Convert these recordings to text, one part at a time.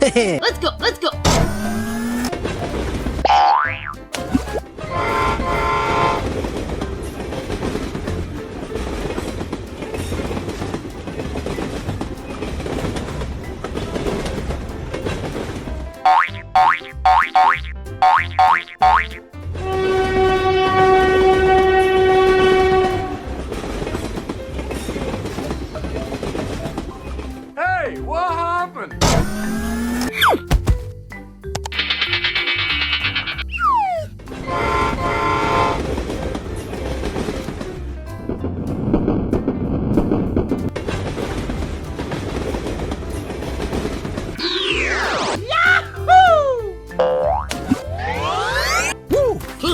Let's go, let's go. Hey, what happened?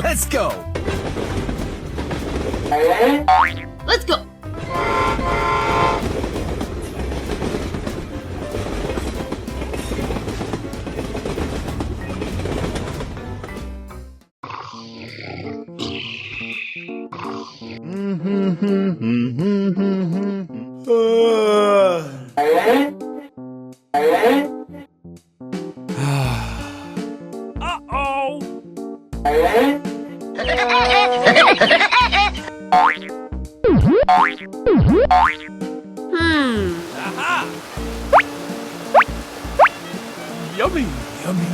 Let's go! Let's go. Uh-oh! Aha! Yummy, yummy.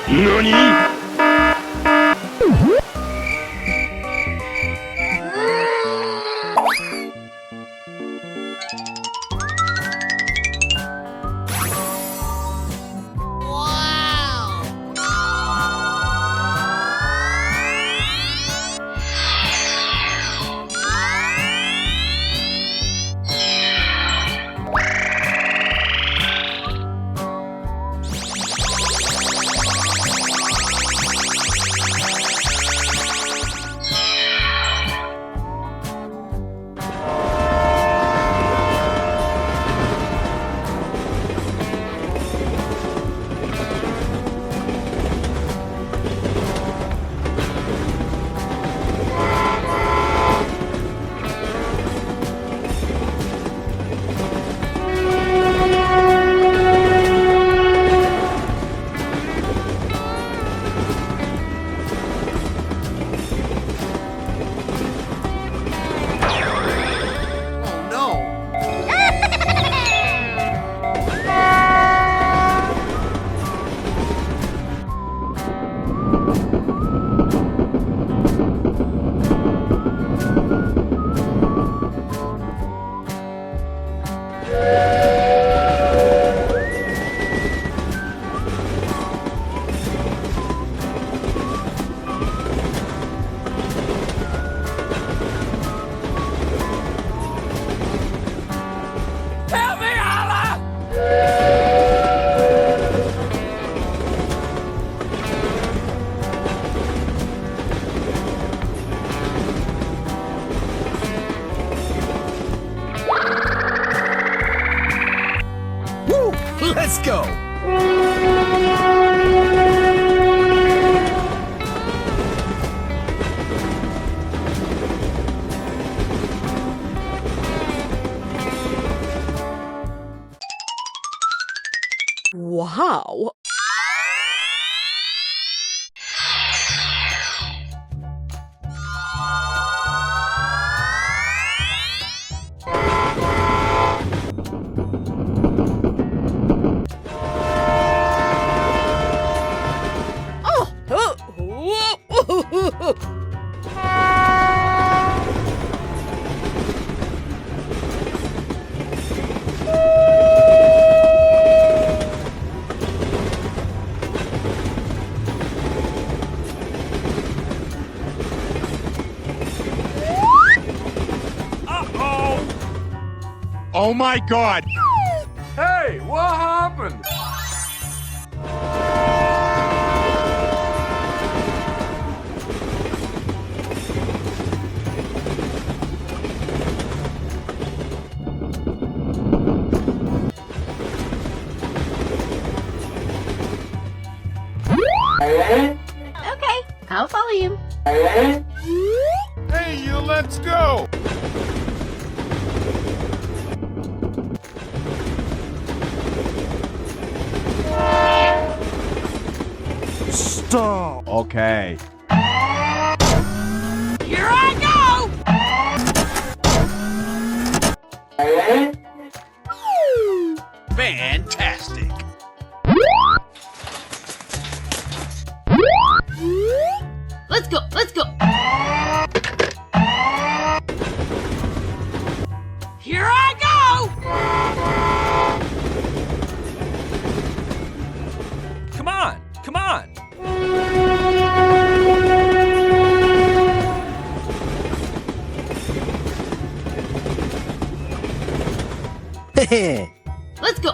NANI?! Let's go! Wow. Oh my god! Hey, what happened? I'll follow you. Hey, you, let's go! Stop! Okay. Here I go! Fantastic! Let's go, let's go! Here I go! Come on, come on. Let's go!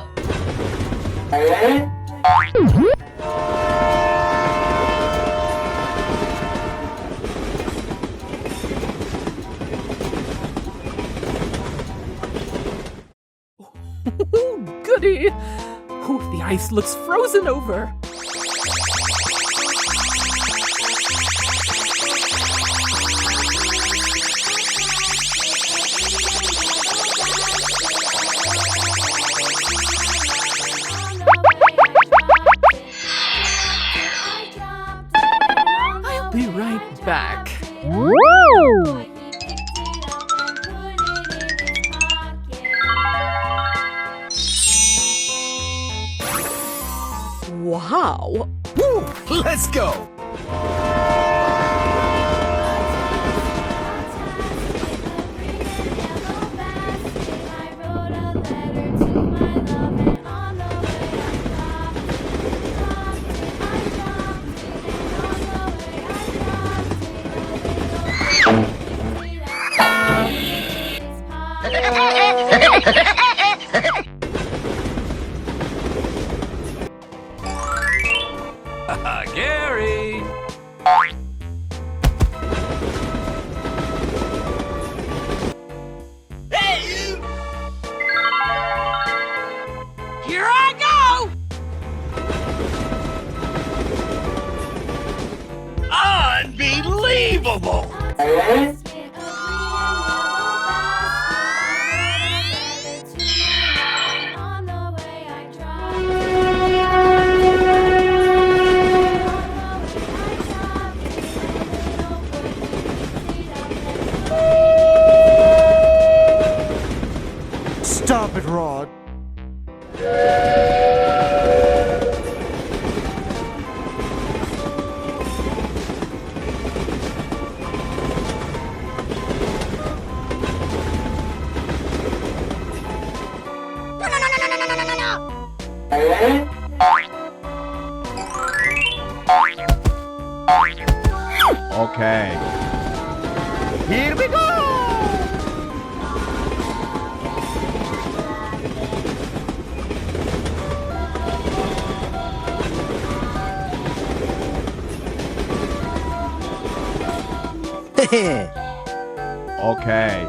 Ooh, goody! Ooh, the ice looks frozen over. I'll be right back. Wow! Woo! Let's go! Gary. Here I go! Unbelievable! Stop it, Rod. Okay. Here we go! Okay.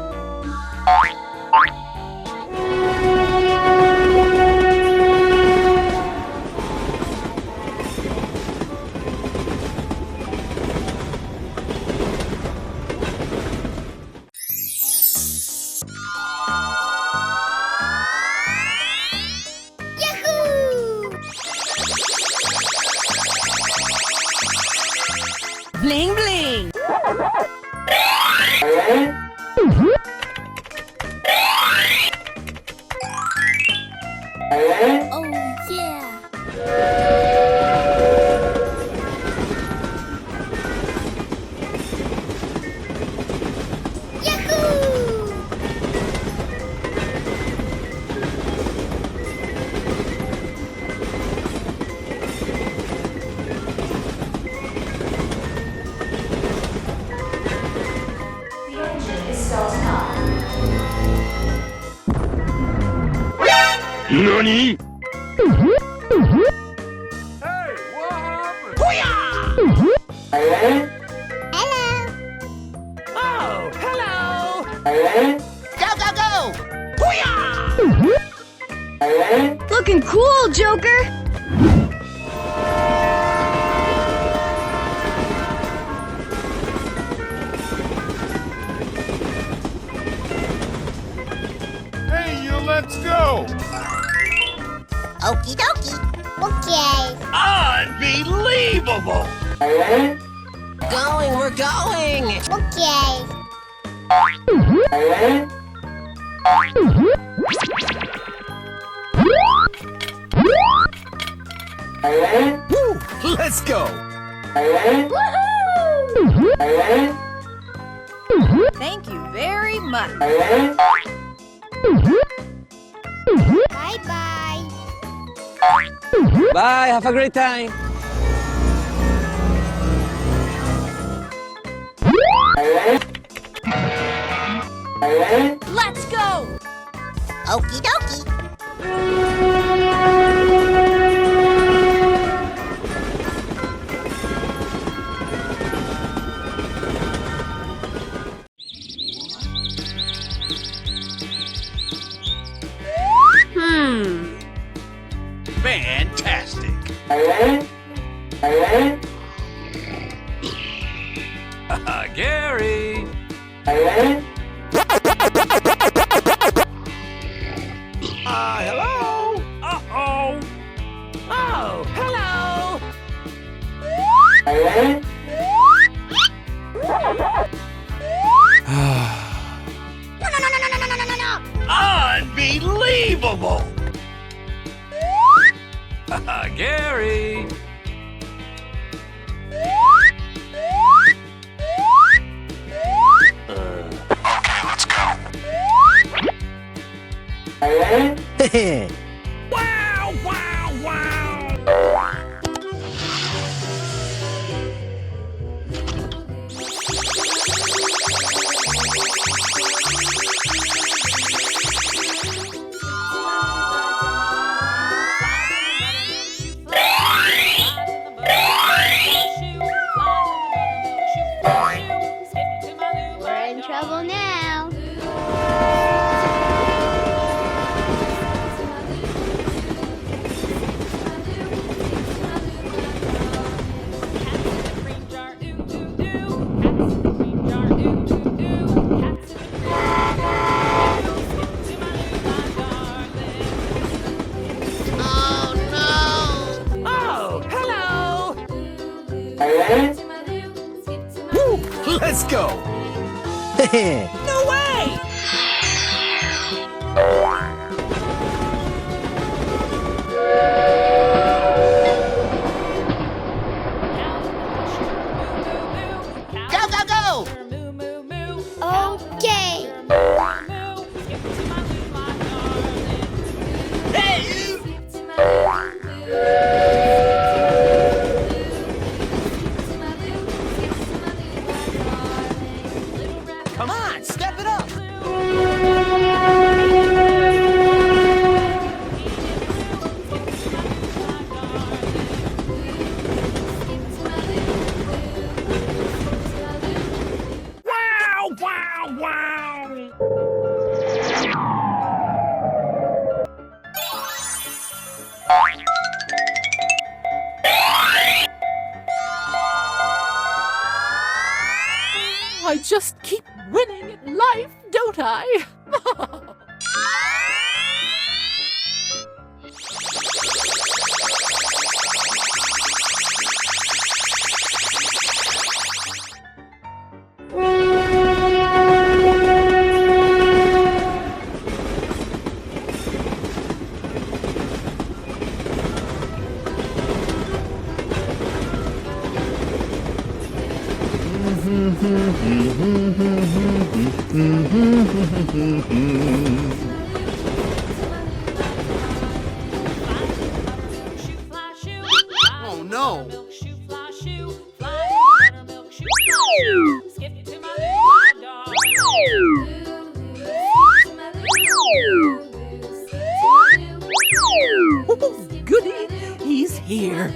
Bling bling! Oh yeah! NANI?! Hey, what happened? Oh, hello! Looking cool, Joker! Okie dokie. Okay. Unbelievable! Going, we're going. Okay. Woo! Let's go! Thank you very much. Bye-bye. Bye, have a great time. Let's go. Okie dokie. Fantastic! Gary. Hello! Uh-oh. Oh, hello! Unbelievable! Gary. Wow, wow, wow! We're in trouble now. Oh, hello! Woo! Let's go! No way! Go, go, go! Okay. Come on, step it up. Wow, wow, wow! I just keep winning at life, don't I? Oh no! Oh, goody, he's here.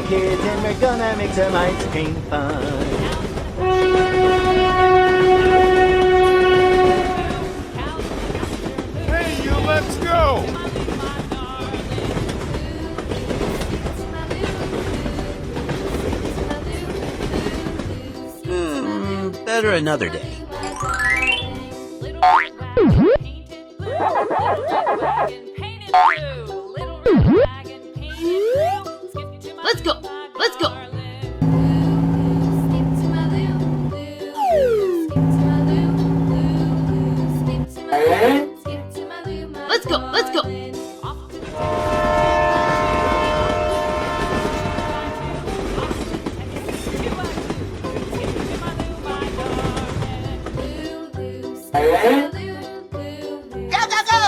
kids and we're gonna make some ice cream fun. Hey, you, let's go! Better another day. Let's go. Let's go. Let's go. Let's go. Go, go, go!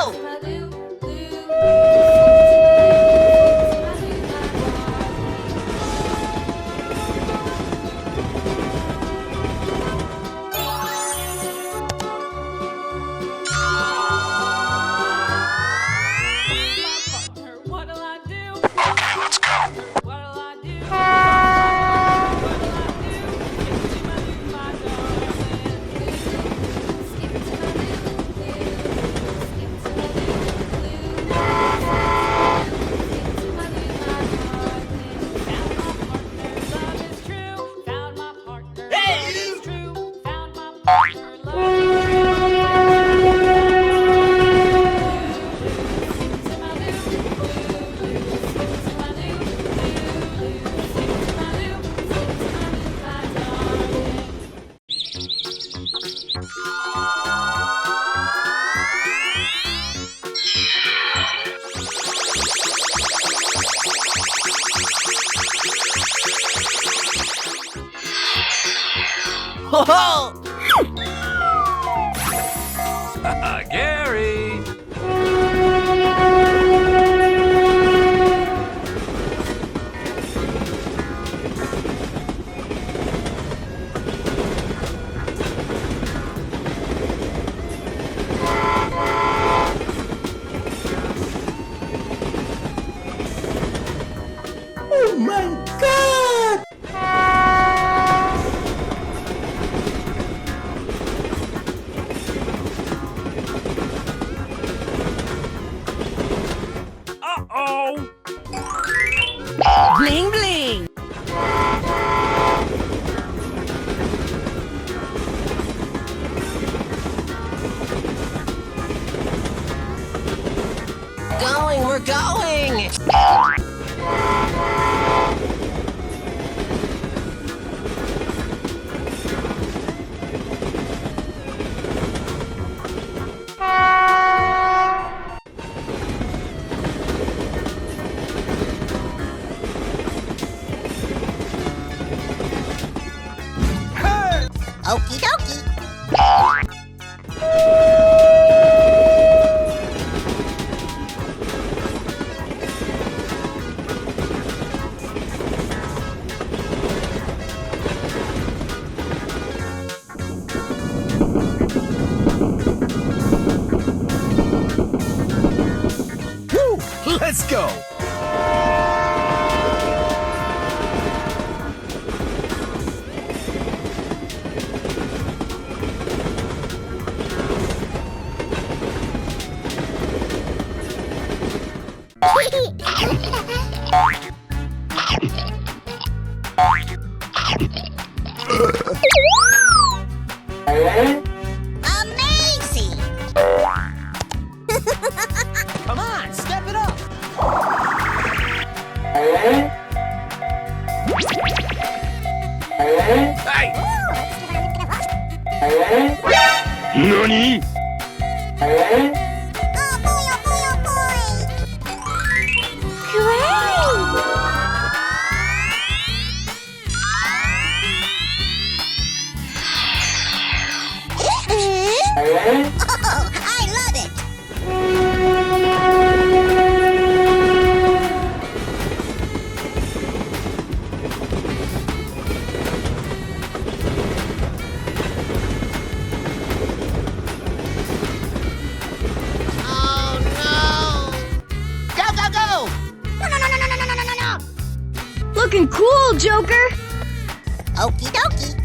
Ho ho! Gary! Oh my god! Uh-oh! Bling bling. Going, we're going! Okie dokie. Woo! Let's go! Amazing! Come on, step it up! Hey! NANI?! Oh boy, oh boy, oh boy! Great! Oh, I love it! Oh no! Go, go, go! No, no, no, no, no, no, no, no, no, no! Looking Joker. Okie dokie.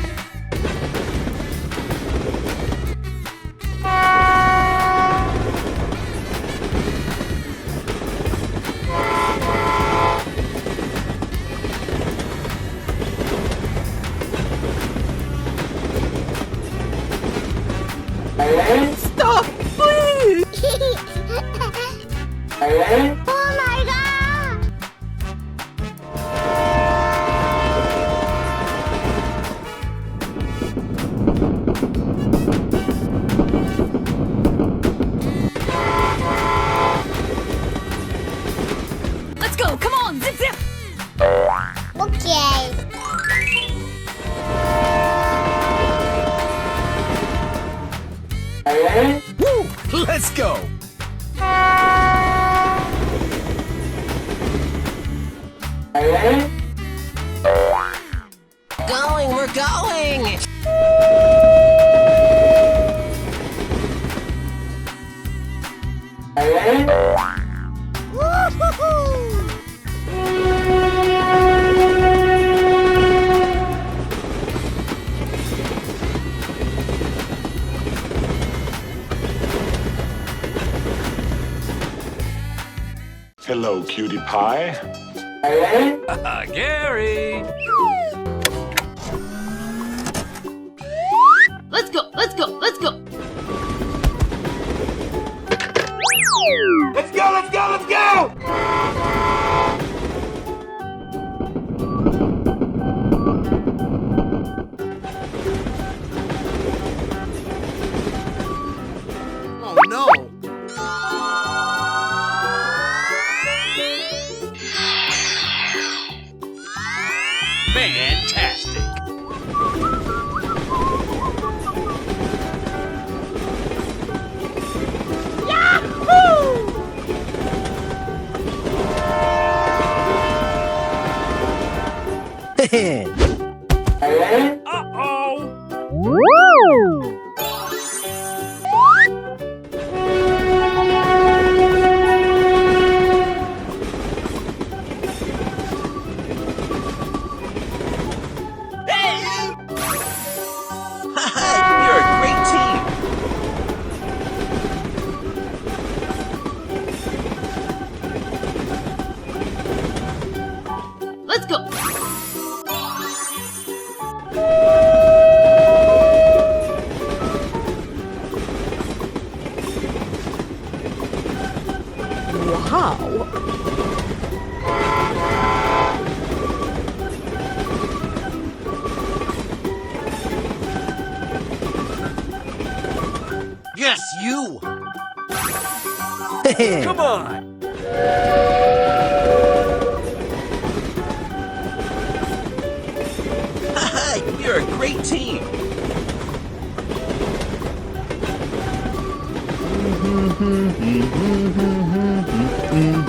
Stop, please! Oh my god! Let's go. Come on. Zip, zip. Okay. Woo! Let's go! We're going! Hello, cutie pie. Gary! Let's go, let's go, let's go! Let's go, let's go, let's go! Oh no! Fantastic! Uh-oh! You're a great team! Let's go! Wow! Yes, you! Come on! You're a great team!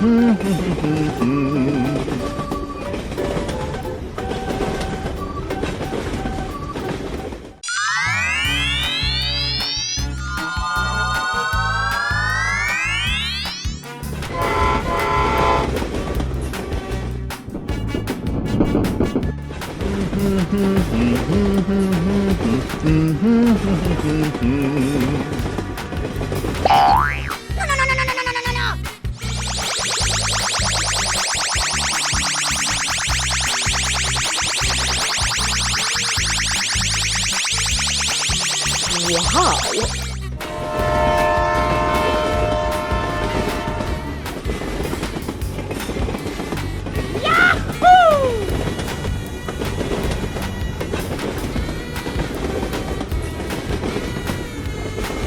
No. Wow!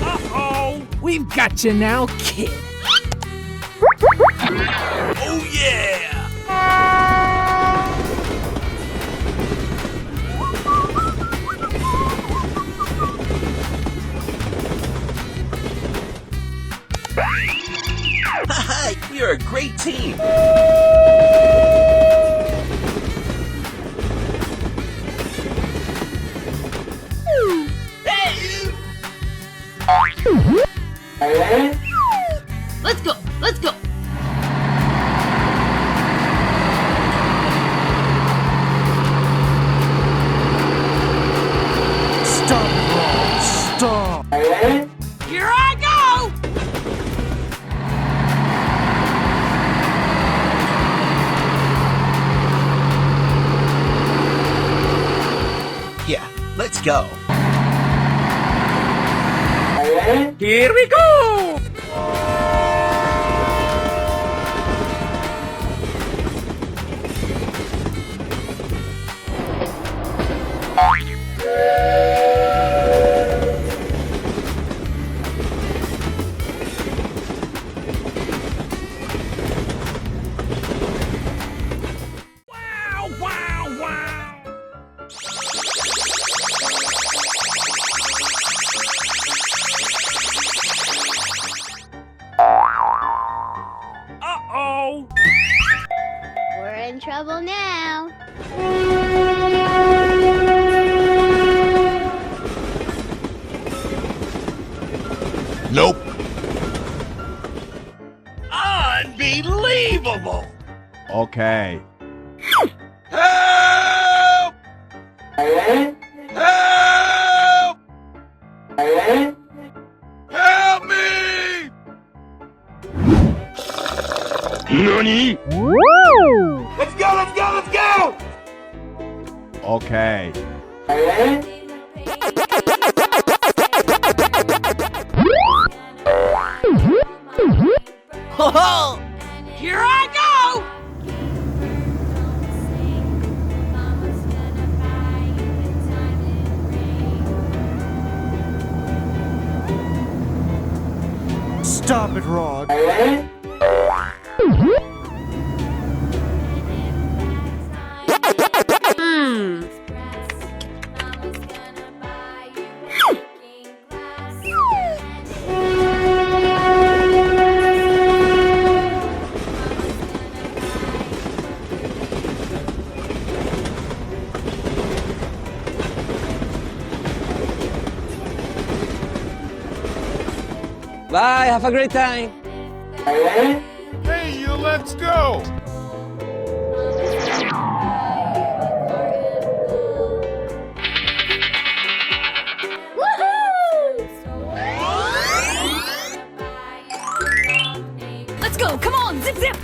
Uh-oh! We've got you now, kid! Oh, yeah! You're a great team! Let's go, let's go! Here I go! Yeah, let's go. Here we go! Wow, wow, wow. Uh-oh. We're in trouble now. Nope. Unbelievable. Okay. Help! Help! Help me! Nani? Let's go, let's go, let's go! Okay. Here I go! Stop it, Rod. Bye, have a great time. Hey, you, let's go! Let's go! Come on! Zip, zip!